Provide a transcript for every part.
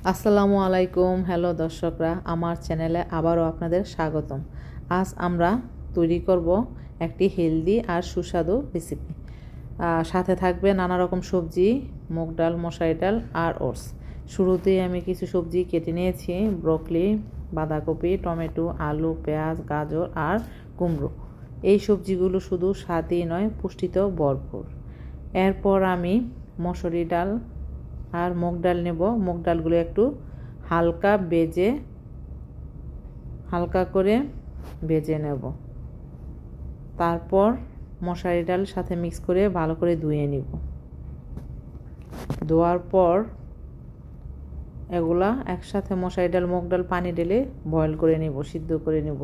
আসসালামু আলাইকুম। হ্যালো দর্শকরা, আমার চ্যানেলে আবারও আপনাদের স্বাগতম। আজ আমরা তৈরি করব একটি হেলদি আর সুস্বাদু রেসিপি। সাথে থাকবে নানা রকম সবজি, মুগ ডাল, মশারি ডাল আর ওটস। শুরুতেই আমি কিছু সবজি কেটে নিয়েছি: ব্রকলি, বাঁধাকপি, টমেটো, আলু, পেঁয়াজ, গাজর আর কুমড়ো। এই সবজিগুলো শুধু স্বাদই নয়, পুষ্টিতেও ভরপুর। এরপর আমি মসুরি ডাল আর মুগ ডাল নেব। মুগ ডালগুলো একটু হালকা করে ভেজে নেব। তারপর মশারি ডাল সাথে মিক্স করে ভালো করে ধুয়ে নিব। ধোয়ার পর এগুলা একসাথে মশারি ডাল, মুগ ডাল পানি ঢেলে বয়েল করে নিব, সিদ্ধ করে নিব।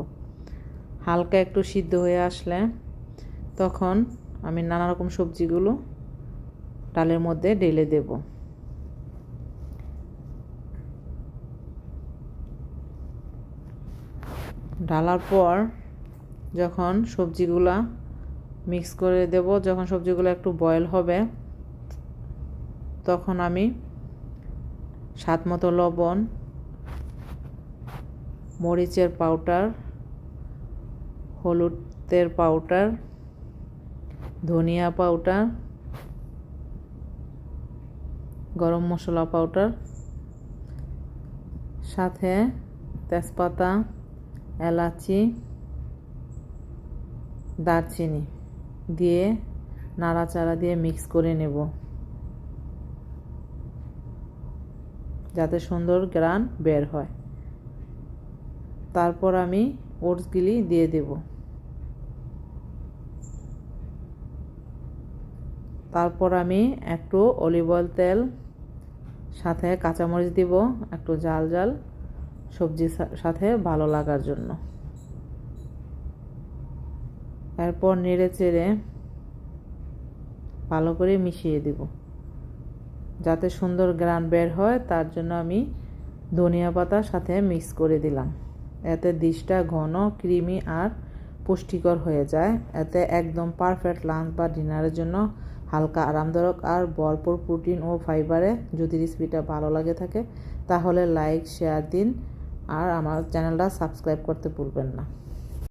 হালকা একটু সিদ্ধ হয়ে আসলে তখন আমি নানা রকম সবজিগুলো ডালের মধ্যে ঢেলে দেব। ঢালার পর যখন সবজিগুলা মিক্স করে দেব, যখন সবজিগুলো একটু বয়েল হবে তখন আমি স্বাদ মতো লবণ, মরিচের পাউডার, হলুদের পাউডার, ধনিয়া পাউডার, গরম মশলা পাউডার, সাথে তেজপাতা, এলাচি, দারচিনি দিয়ে নাড়াচাড়া দিয়ে মিক্স করে নেব, যাতে সুন্দর ঘ্রাণ বের হয়। তারপর আমি ওটসগুলি দিয়ে দেব। তারপর আমি একটু অলিভ অয়েল তেল সাথে কাঁচামরিচ দিব, একটু ঝাল ঝাল সবজির সাথে ভালো লাগার জন্য। এরপর নেড়ে চেড়ে ভালো করে মিশিয়ে দেব, যাতে সুন্দর ঘ্রাণ বের হয়। তার জন্য আমি ধনিয়া পাতার সাথে মিক্স করে দিলাম। এতে ডিশটা ঘন, ক্রিমি আর পুষ্টিকর হয়ে যায়। এতে একদম পারফেক্ট লাঞ্চ বা ডিনারের জন্য হালকা, আরামদায়ক আর ভরপুর প্রোটিন ও ফাইবারে। যদি রেসিপিটা ভালো লাগে থাকে তাহলে লাইক, শেয়ার দিন আর আমার চ্যানেলটা সাবস্ক্রাইব করতে ভুলবেন না।